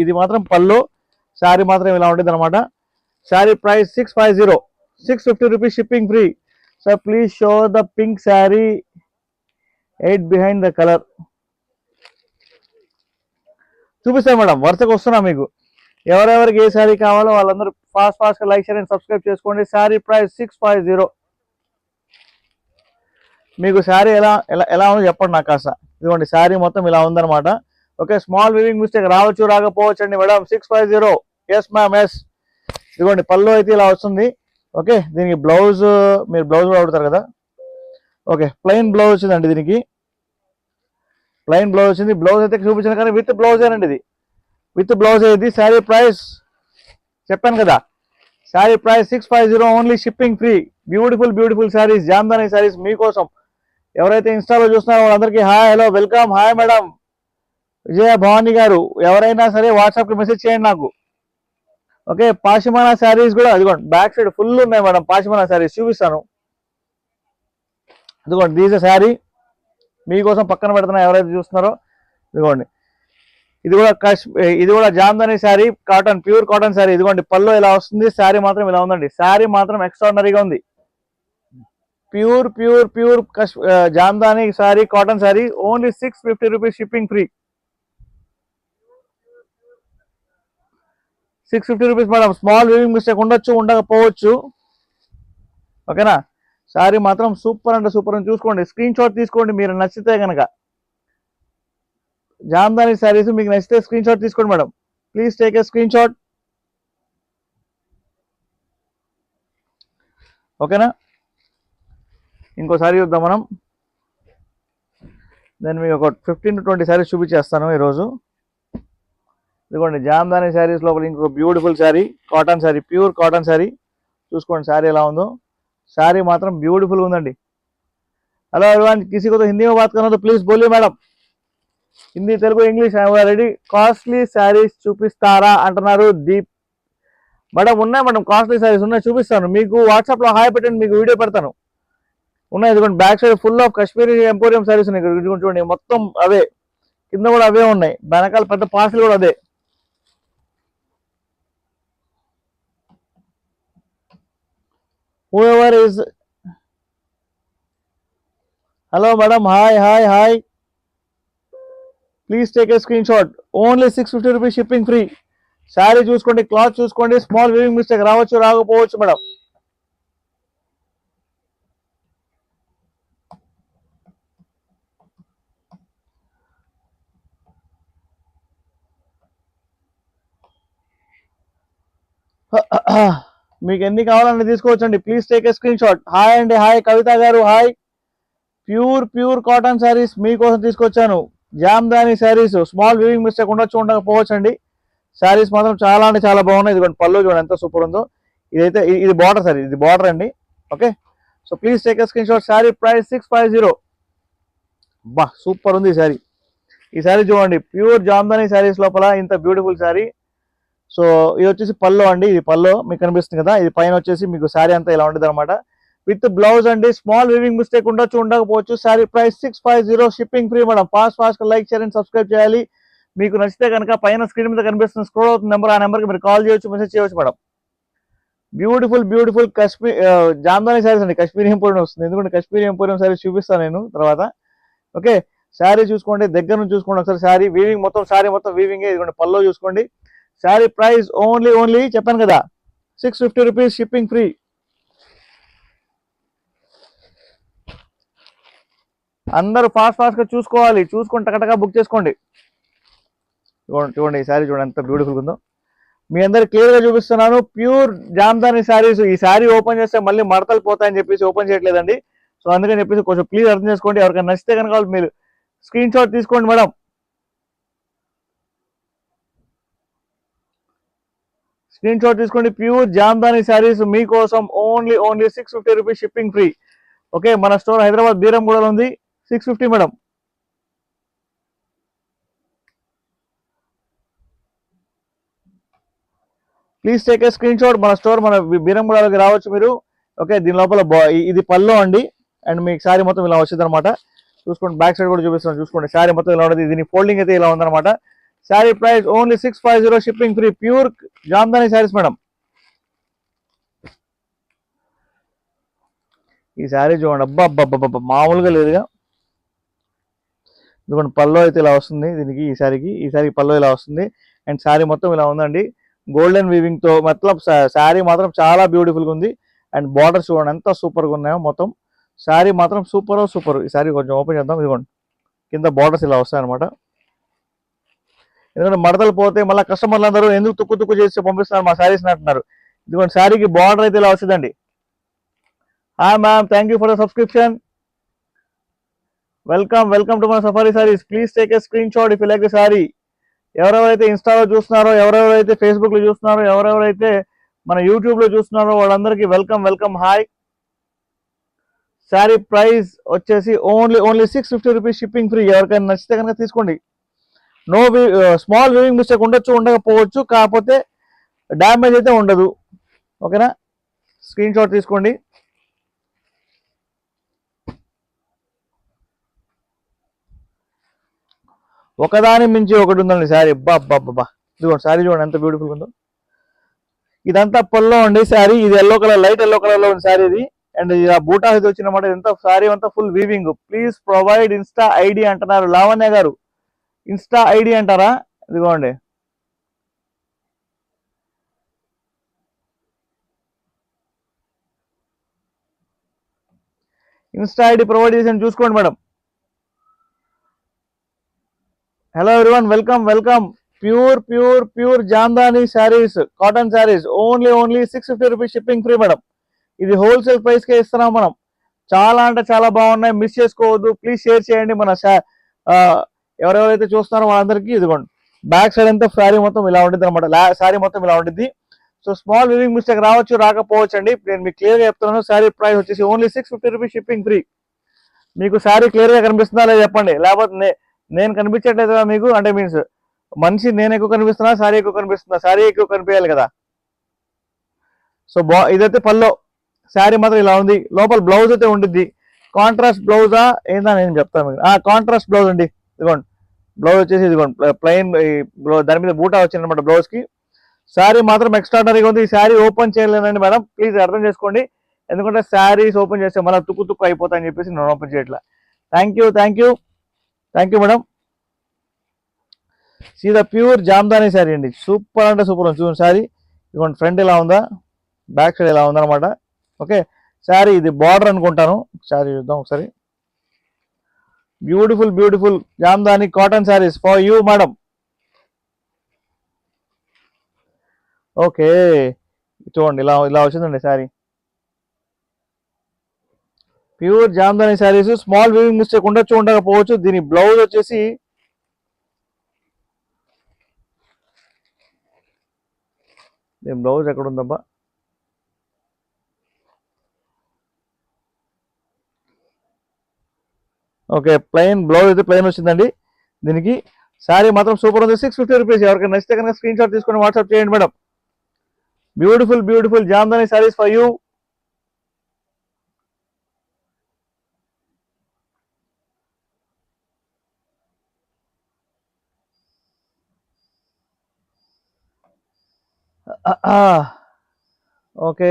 ఇది మాత్రం పళ్ళు, శారీ మాత్రం ఇలా ఉంటుంది అనమాట. Sari price 650, 650 rupees shipping free. So please show the pink sari 8 behind the colour. చూపిస్తాను మేడం, వరుసగా వస్తున్నా మీకు. ఎవరెవరికి ఏ శారీ కావాలో వాళ్ళందరూ ఫాస్ట్గా లైక్ షేర్ అండ్ సబ్స్క్రైబ్ చేసుకోండి. శారీ ప్రైస్ 650. మీకు శారీ ఎలా ఉందో చెప్పండి నాకు కాస్త. ఇదిగోండి శారీ మొత్తం ఇలా ఉందన్నమాట. ఓకే, స్మాల్ వీవింగ్ మిస్టేక్ రావచ్చు రాకపోవచ్చు అండి మేడం. 650. Yes ma'am, yes. ఇదిగోండి పళ్ళు అయితే ఇలా వస్తుంది. ఓకే, దీనికి బ్లౌజ్, మీరు బ్లౌజ్ కూడా అడుగుతారు కదా. ఓకే, ప్లెయిన్ బ్లౌజ్ వచ్చిందండి. దీనికి ప్లెయిన్ బ్లౌజ్ వచ్చింది. బ్లౌజ్ అయితే చూపించాను కానీ విత్ బ్లౌజేనండి. ఇది విత్ బ్లౌజ్ ఇది. శారీ ప్రైస్ చెప్పాను కదా, sari price 650, only shipping free. Beautiful saris, Jamdani saris మీకోసం. ఎవరైతే ఇన్స్టాలో చూస్తున్నారో వాళ్ళందరికీ hi, hello, welcome. Hi madam Vijaya Bhavani గారు. ఎవరైనా సరే వాట్సాప్కి మెసేజ్ చేయండి నాకు. ఓకే, పాషిమానా శారీస్ కూడా ఇదిగోండి బ్యాక్ సైడ్ ఫుల్ ఉన్నాయి మేడం. పాషిమానా శారీస్ చూపిస్తాను. ఇదిగోండి దీస్ శారీ మీకోసం పక్కన పెడుతున్నా, ఎవరైతే చూస్తున్నారో. ఇదిగోండి ఇది కూడా Jamdani sari, cotton, pure cotton sari. ఇదిగోండి పళ్ళు ఇలా వస్తుంది, శారీ మాత్రం ఇలా ఉందండి. శారీ మాత్రం ఎక్స్ట్రాడినరీగా ఉంది. Pure Jamdani sari, cotton sari, only 650 rupees shipping free. 650 rupees madam. Small weaving mistake ఉండొచ్చు, ఉండకపోవచ్చు. ఓకేనా. శారీ మాత్రం సూపర్ అంటే సూపర్ అని చూసుకోండి. స్క్రీన్ షాట్ తీసుకోండి మీరు నచ్చితే కనుక. జామ్దాని శారీస్ మీకు నచ్చితే స్క్రీన్ షాట్ తీసుకోండి madam. Please take a screen shot. ఓకేనా. ఇంకో సారీ చూద్దాం మనం. నేను మీకు ఒక 15 to 20 శారీస్ చూపించేస్తాను ఈరోజు. ఇదిగోండి జామ్దాని శారీస్ లోపల ఇంకొక beautiful sari, cotton sari, pure cotton sari. చూసుకోండి శారీ ఎలా ఉందో. శారీ మాత్రం బ్యూటిఫుల్ ఉందండి. హలో एवरीवन, किसी को तो हिंदी में बात करना तो प्लीज बोलिए madam. Hindi, Telugu, English ready. Costly saris చూపిస్తారా అంటున్నారు దీప్ మేడం. ఉన్నాయి మేడం, కాస్ట్లీ శారీస్ ఉన్నాయి, చూపిస్తాను మీకు. వాట్సాప్లో హాయ్ పెట్టండి, మీకు వీడియో పెడతాను. ఉన్నాయి. ఇదిగోండి back side full of Kashmiri emporium saris ఉన్నాయి. ఇక్కడ చూడండి మొత్తం అవే, కింద కూడా అవే ఉన్నాయి. వెనకాల పెద్ద పార్సల్ కూడా అదే. whoever is hello madam, hi, please take a screenshot. Only 650 rupees shipping free. Sari చూసుకోండి, క్లాత్ చూసుకోండి. స్మాల్ వీవింగ్ మిస్టేక్ రావచ్చు రాకపోవచ్చు మేడం. మీకు ఎన్ని కావాలని తీసుకోవచ్చండి. Please take a screen shot. Hi అండి, హాయ్ కవిత గారు, హాయ్. ప్యూర్ కాటన్ శారీస్ మీకోసం తీసుకొచ్చాను. Jamdani saris, small weaving mistake ఉండొచ్చు ఉండకపోవచ్చు అండి. శారీస్ మాత్రం చాలా అంటే చాలా బాగున్నాయి. ఇదిగోండి పళ్ళు చూడండి ఎంత సూపర్ ఉందో. ఇదైతే ఇది బార్డర్ సారీ, ఇది బార్డర్ అండి. Okay, so please take a screen shot. Sari price 650. బా సూపర్ ఉంది ఈ శారీ. ఈ శారీ చూడండి, ప్యూర్ జామ్దాని శారీస్ లోపల ఇంత బ్యూటిఫుల్ శారీ. సో ఇది వచ్చేసి పళ్ళు అండి. ఇది పళ్ళు మీకు కనిపిస్తుంది కదా. ఇది పైన వచ్చేసి మీకు శారీ అంతా ఇలా ఉంటుంది అనమాట. విత్ బ్లౌజ్ అండి. స్మాల్ వీవింగ్ మిస్టేక్ ఉండొచ్చు ఉండకపోవచ్చు. Sari price 650, shipping free madam. Fast like share and subscribe చేయాలి. మీకు నచ్చితే కనుక పైన స్క్రీన్ మీద కనిపిస్తున్న స్క్రోల్ అవుతున్న నెంబర్, ఆ నెంబర్కి మీరు కాల్ చేయొచ్చు, మెసేజ్ చేయవచ్చు మేడం. బ్యూటిఫుల్ కాశ్మీర్ జామ్దాని శారీస్ అండి. కాశ్మీరీ ఎంపోరియం వస్తుంది, ఎందుకంటే కాశ్మీరీ ఎంపోరియం శారీస్ చూపిస్తాను నేను తర్వాత. ఓకే, శారీ చూసుకోండి, దగ్గర నుంచి చూసుకోండి ఒకసారి. శారీ వీవింగ్ మొత్తం, శారీ మొత్తం వీవింగ్. ఇదిగోండి పళ్ళు చూసుకోండి. శారీ ప్రైస్ ఓన్లీ చెప్పాను కదా 650 రూపీస్ షిప్పింగ్ ఫ్రీ. అందరూ ఫాస్ట్గా చూసుకోవాలి, చూసుకొని టకటగా బుక్ చేసుకోండి. చూడండి ఈ శారీ చూడండి ఎంత బ్యూటిఫుల్ ఉందో. మీ అందరు క్లియర్గా చూపిస్తున్నాను. ప్యూర్ జామ్దాని శారీస్. ఈ శారీ ఓపెన్ చేస్తే మళ్ళీ మడతలు పోతాయని చెప్పేసి ఓపెన్ చేయట్లేదండి. సో అందుకని చెప్పేసి కొంచెం ప్లీజ్ అర్థం చేసుకోండి. ఎవరికైనా నచ్చితే కనుక మీరు స్క్రీన్ షాట్ తీసుకోండి మేడం. స్క్రీన్ షాట్ తీసుకోండి. ప్యూర్ జామ్దాని శారీస్ మీకోసం only 650 rupees shipping free. Okay, మన స్టోర్ హైదరాబాద్ బీరంగూడలో ఉంది. 650 madam. Please take a screen shot. మన స్టోర్ మన బీరంగూడలోకి రావచ్చు మీరు. ఓకే, దీని లోపల ఇది పళ్ళు అండి. అండ్ మీకు శారీ మొత్తం ఇలా వచ్చింది అనమాట. చూసుకోండి, బ్యాక్ సైడ్ కూడా చూపిస్తున్నాను. చూసుకోండి శారీ మొత్తం ఇలా ఉంటుంది. దీని ఫోల్డింగ్ అయితే ఇలా ఉందన్నమాట. Sari price only 650, shipping free. Pure Jamdani saris madam. ఈ శారీ చూడండి, అబ్బా అబ్బా అబ్బా మామూలుగా లేదుగా. ఇదిగోండి పల్లో అయితే ఇలా వస్తుంది దీనికి. ఈ శారీకి పల్లో ఇలా వస్తుంది. అండ్ శారీ మొత్తం ఇలా ఉందండి, గోల్డెన్ వీవింగ్ తో. మొత్తం శారీ మాత్రం చాలా బ్యూటిఫుల్ గా ఉంది. అండ్ బార్డర్స్ చూడండి ఎంత సూపర్ గా ఉన్నాయో. మొత్తం శారీ మాత్రం సూపర్. ఈ శారీ కొంచెం ఓపెన్ చేద్దాం. ఇదిగోండి కింద బార్డర్స్ ఇలా వస్తాయి అనమాట. ఎందుకంటే మడతలు పోతే మళ్ళీ కస్టమర్లు అందరూ ఎందుకు తుక్కు చేసి పంపిస్తున్నారు మా శారీస్ అంటున్నారు. ఇదిగోండి శారీకి బార్డర్ అయితే ఇలా వస్తుందండి. Hi ma'am, thank you for the subscription. Welcome to my safari saris. Please take a screen shot if you like the sorry. ఎవరెవరైతే ఇన్స్టాలో చూస్తున్నారో, ఎవరెవరైతే ఫేస్బుక్ లో చూస్తున్నారో, ఎవరెవరైతే మన యూట్యూబ్ లో చూస్తున్నారో వాళ్ళందరికీ వెల్కమ్. హాయ్. శారీ ప్రైస్ వచ్చేసి ఓన్లీ 650 రూపీస్, షిప్పింగ్ ఫ్రీ. ఎవరికైనా నచ్చితే కనుక తీసుకోండి. నో స్మాల్ వీవింగ్ మిస్టేక్ ఉండకపోవచ్చు, కాకపోతే డ్యామేజ్ అయితే ఉండదు. ఓకేనా, స్క్రీన్ షాట్ తీసుకోండి. ఒకదాని మించి ఒకటి ఉందండి శారీ. బాబ్బా ఇదిగోండి శారీ చూడండి ఎంత బ్యూటిఫుల్ ఉందో. ఇదంతా పొల్లో అండి శారీ. ఇది yellow colour, light yellow colour లో ఉంది శారీ ఇది. అండ్ ఇలా బూటా ఇది వచ్చినమాట. ఇదంతా శారీ అంతా full weaving. Please provide Insta ID అంటున్నారు లావణ్య గారు. ఇన్స్టా ఐడి అంటారా? ఇదిగోండి ఇన్స్టా ఐడి ప్రొవైడ్ చేసి చూసుకోండి madam. Hello everyone, welcome. Pure Jamdani saris, cotton saris only 650 rupees, shipping free madam. ఇది హోల్సేల్ ప్రైస్ కే ఇస్తున్నాం మనం. చాలా అంటే చాలా బాగున్నాయి, మిస్ చేసుకోవద్దు. ప్లీజ్ షేర్ చేయండి. మన ఎవరెవరైతే చూస్తున్నారో వాళ్ళందరికీ. ఇదిగోండి బ్యాక్ సైడ్ అంతా శారీ మొత్తం ఇలా ఉంటుంది అనమాట. శారీ మొత్తం ఇలా ఉంటుంది. సో స్మాల్ వివింగ్ మిస్టేక్ రావచ్చు, రాకపోవచ్చు అండి. నేను మీకు క్లియర్ గా చెప్తున్నాను. శారీ ప్రైస్ వచ్చేసి ఓన్లీ 650 రూపీస్, షిప్పింగ్ ఫ్రీ. మీకు శారీ క్లియర్ గా కనిపిస్తుందా లేదా చెప్పండి, లేకపోతే నేను కనిపించట్లేదా మీకు? అంటే మీన్స్ మనిషి నేను ఎక్కువ కనిపిస్తున్నా, శారీ ఎక్కువ కనిపిస్తుందా? శారీ ఎక్కువ కనిపించాలి కదా. సో ఇదైతే పల్లో. శారీ మాత్రం ఇలా ఉంది. లోపల బ్లౌజ్ అయితే ఉంటుంది. కాంట్రాస్ట్ బ్లౌజా ఏందా నేను చెప్తాను మీకు. కాంట్రాస్ట్ బ్లౌజ్ అండి. ఇదిగోండి బ్లౌజ్ వచ్చేసి ఇదిగోండి ప్లెయిన్. దాని మీద బూటా వచ్చింది అనమాట బ్లౌజ్ కి. శారీ మాత్రం ఎక్స్ట్రాడనరీగా ఉంది. ఈ శారీ ఓపెన్ చేయలేదండి మేడం, ప్లీజ్ అర్థం చేసుకోండి. ఎందుకంటే శారీస్ ఓపెన్ చేస్తే మళ్ళీ తుక్కు అయిపోతాయని చెప్పేసి నేను ఓపెన్ చేయట్లా. Thank you madam. సీదా ప్యూర్ జామ్దాని శారీ అండి. సూపర్ అంటే సూపర్ ఉంది చూడండి శారీ. ఇదిగోండి ఫ్రంట్ ఇలా ఉందా, బ్యాక్ సైడ్ ఇలా ఉందన్నమాట. ఓకే, శారీ ఇది బార్డర్ అనుకుంటాను. శారీ చూద్దాం ఒకసారి. Beautiful Jamdani cotton saris for you madam. Okay చూడండి ఇలా వచ్చిందండి sari. Pure Jamdani saris. Small weaving mistake ఉండకపోవచ్చు. దీని బ్లౌజ్ వచ్చేసి బ్లౌజ్ ఎక్కడ ఉందబ్బా? ఓకే, ప్లెయిన్ బ్లౌజ్ అయితే ప్లెయిన్ వచ్చిందండి దీనికి. శారీ మాత్రం సూపర్ ఉంది. 650 రూపీస్. ఎవరికైనా నచ్చితే కనుక స్క్రీన్ షాట్ తీసుకొని వాట్సాప్ చేయండి madam. Beautiful Jamdani saris for you. Okay,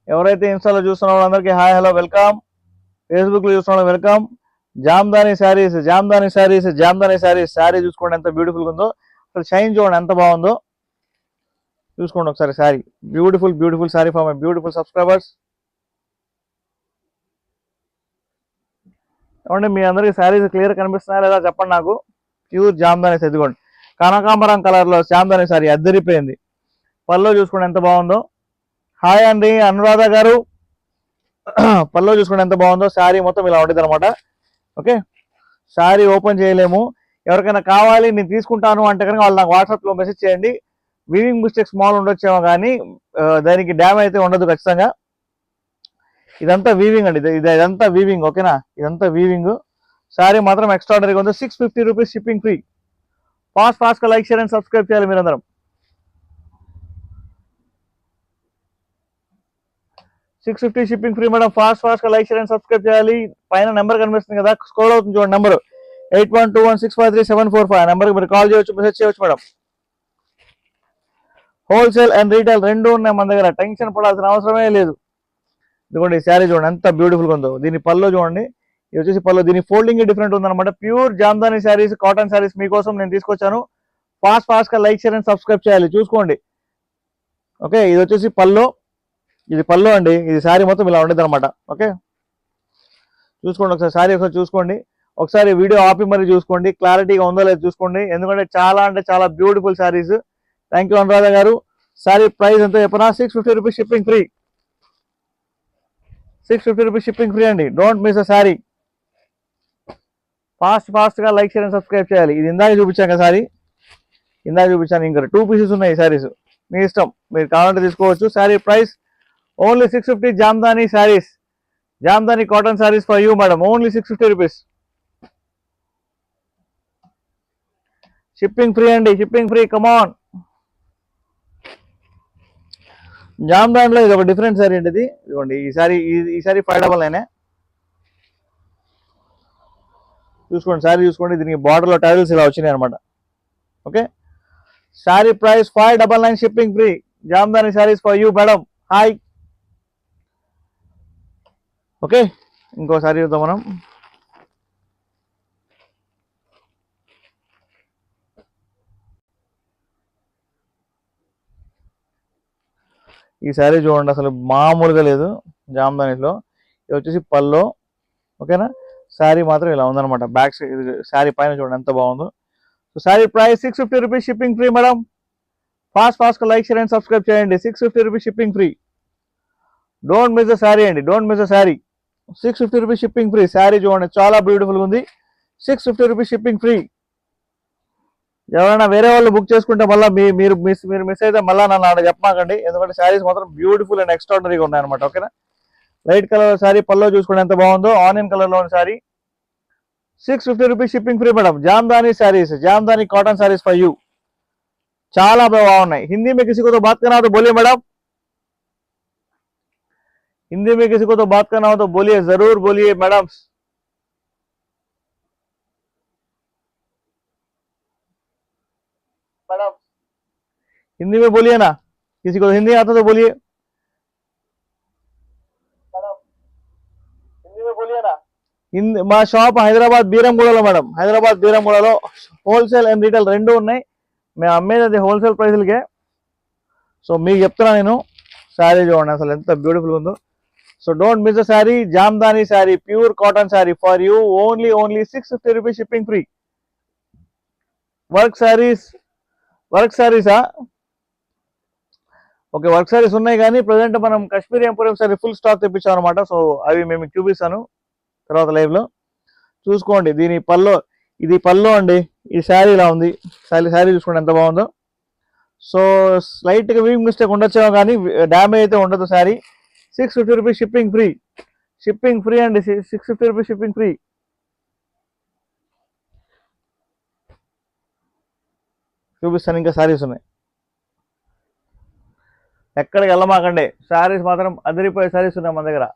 ఎవరైతే ఇన్స్టాలో చూస్తున్న వాళ్ళందరికీ హాయ్, హలో, వెల్కమ్. ఫేస్బుక్ లో చూస్తున్న వెల్కమ్. జామ్దాని శారీస్. శారీ చూసుకోండి ఎంత బ్యూటిఫుల్ గా ఉందో. అసలు షైన్ చూడండి ఎంత బాగుందో. చూసుకోండి ఒకసారి sari. Beautiful sari for my beautiful subscribers. ఏమంటే మీ అందరికి శారీస్ క్లియర్ కనిపిస్తున్నాయా లేదా చెప్పండి నాకు. ప్యూర్ జామ్దాని. ఎదుగోండి కనకాంబరం కలర్ లో జామ్దాని శారీ అద్దరిపోయింది. పల్లో చూసుకోండి ఎంత బాగుందో. హాయ్ అండి అనురాధ గారు. పల్లో చూసుకోండి ఎంత బాగుందో. శారీ మొత్తం ఇలా ఉంటుంది అనమాట. ఓకే, శారీ ఓపెన్ చేయలేము. ఎవరికైనా కావాలి నేను తీసుకుంటాను అంటే కనుక వాళ్ళు నాకు వాట్సాప్లో మెసేజ్ చేయండి. వీవింగ్ మిస్టేక్ స్మాల్ ఉండొచ్చేమో కానీ దానికి డ్యామేజ్ అయితే ఉండదు ఖచ్చితంగా. ఇదంతా వీవింగ్ అండి. ఇదంతా వీవింగ్. ఓకేనా, ఇదంతా వీవింగ్. శారీ మాత్రం ఎక్స్ట్రాడనరీగా ఉంది. 650 రూపీస్, షిప్పింగ్ ఫ్రీ. ఫాస్ట్ గా లైక్, షేర్ అండ్ సబ్స్క్రైబ్ చేయాలి మీరందరం. 650 షిప్పింగ్ ఫ్రీ మేడం. ఫాస్ట్ గా లైక్ షేర్ అండ్ సబ్స్క్రైబ్ చేయాలి. పైన నెంబర్ కనిపిస్తుంది కదా, స్క్రోల్ అవుతుంది చూడండి నెంబర్ 8121653745. నెంబర్కి మీరు కాల్ చేయొచ్చు, మెసేజ్ చేయొచ్చు మేడం. హోల్సేల్ అండ్ రీటైల్ రెండు ఉన్నాయి మన దగ్గర, టెన్షన్ పడాల్సిన అవసరమే లేదు. ఇదిగోండి ఈ శారీ చూడండి ఎంత బ్యూటిఫుల్గా ఉందో. దీని పల్లో చూడండి, ఇది వచ్చేసి పల్లో, దీని ఫోల్డింగ్ డిఫరెంట్ ఉందన్నమాట. ప్యూర్ జామ్దాని శారీస్, కాటన్ శారీస్ మీకోసం నేను తీసుకొచ్చాను. ఫాస్ట్ గా లైక్ షేర్ అండ్ సబ్స్క్రైబ్ చేయాలి, చూసుకోండి. ఓకే, ఇది వచ్చేసి పల్లో, ఇది పల్లో అండి. ఇది శారీ మొత్తం ఇలా ఉండేది అనమాట. ఓకే, చూసుకోండి ఒకసారి, శారీ ఒకసారి చూసుకోండి. ఒకసారి వీడియో ఆపి మరి చూసుకోండి, క్లారిటీగా ఉందో లేదో చూసుకోండి. ఎందుకంటే చాలా అంటే చాలా beautiful saris. Thank you Anuradha గారు. శారీ ప్రైస్ ఎంతో చెప్పనా, 650 rupees shipping free. 650 rupees shipping free అండి. Don't miss a sari. Fast గా లైక్ షేర్ అండ్ సబ్స్క్రైబ్ చేయాలి. ఇది ఇందాక చూపించాను కదా శారీ, ఇందాక చూపించాను. ఇంకా 2 పీసెస్ ఉన్నాయి ఈ శారీస్, మీ ఇష్టం, మీరు కావాలంటే తీసుకోవచ్చు. Sari price only 650. Jamdani saris, Jamdani cotton saris for you madam, only 650 rupees. Shipping free అండి, షిప్పింగ్ ఫ్రీ. కమాన్. జామ్దానిలో ఇది ఒక డిఫరెంట్ శారీ అండి. ఇది ఇదిగోండి ఈ శారీ 599. చూసుకోండి శారీ చూసుకోండి, దీనికి బార్డర్ లో టైల్స్ ఇలా వచ్చినాయి అనమాట. Okay, sari price 599, shipping free. Jamdani saris for you madam. Hi. Okay, ఇంకో శారీ చూద్దాం మనం. ఈ శారీ చూడండి, అసలు మామూలుగా లేదు జామ్దానిలో. ఇది వచ్చేసి పల్లో. ఓకేనా, శారీ మాత్రం ఇలా ఉందన్నమాట. బ్యాక్ సైడ్ శారీ పైన చూడండి ఎంత బాగుందో. So sari price 650 rupees, shipping free madam. Fast గా లైక్ షేర్ అండ్ సబ్స్క్రైబ్ చేయండి. 650 rupees shipping free. Don't miss the sari అండి, don't miss the sari. 650 rupees shipping free. Sari చూడండి చాలా బ్యూటిఫుల్ ఉంది. 650 రూపీస్ షిప్పింగ్ ఫ్రీ. ఎవరైనా వేరే వాళ్ళు బుక్ చేసుకుంటే మళ్ళీ మీరు మిస్ అయితే మళ్ళీ నన్ను ఆడ చెప్పమాకండి, ఎందుకంటే శారీస్ మాత్రం బ్యూటిఫుల్ అండ్ ఎక్స్ట్రాడనరీగా ఉన్నాయన్నమాట. ఓకేనా, లైట్ కలర్ శారీ, పల్లో చూసుకోండి ఎంత బాగుందో, ఆనియన్ కలర్ లో ఉన్న sari. 650 rupees shipping free madam. Jamdani saris, Jamdani cotton saris for you. చాలా బాగున్నాయి. హిందీ में किसी को तो बात करना हो तो बोलिए मैडम, हिंदी में किसी को तो बात करना हो तो बोलिए, जरूर बोलिए मैडम. मैडम हिंदी में बोलिए ना, किसी को हिंदी आता तो बोलिए. मैडम हिंदी में बोलिए ना. హిందీ మా షాప్ హైదరాబాద్ బీరంగూడలో మేడం, హైదరాబాద్ బీరంగూడలో. హోల్సేల్ అండ్ రీటైల్ రెండు ఉన్నాయి. మేము అమ్మేది అది హోల్సేల్ ప్రైస్లకే. సో మీకు చెప్తున్నా నేను. శారీ చూడండి అసలు ఎంత బ్యూటిఫుల్ ఉందో. So don't miss the sari. Jamdani sari, pure cotton sari for you, only 650 rupees shipping free. Work శారీసా? ఓకే, వర్క్ శారీస్ ఉన్నాయి, కానీ ప్రజెంట్ మనం Kashmiri emporium sari full stock తెప్పించాం అనమాట. సో అవి మేము చూపిస్తాను తర్వాత లైవ్ లో. చూసుకోండి దీని పల్లో, ఇది పల్లో అండి. ఈ శారీ ఇలా ఉంది. శారీ చూసుకోండి ఎంత బాగుందో. సో స్లైట్ గా వీవింగ్ మిస్టేక్ ఉండొచ్చేమో, కానీ డ్యామేజ్ అయితే ఉండదు sari. 650 rupees shipping free. Shipping free అండి, 650 రూపీస్ షిప్పింగ్ ఫ్రీ. చూపిస్తాను, ఇంకా శారీస్ ఉన్నాయి. ఎక్కడికి వెళ్ళమాకండి, శారీస్ మాత్రం అదిరిపోయే శారీస్ ఉన్నాయి మన దగ్గర.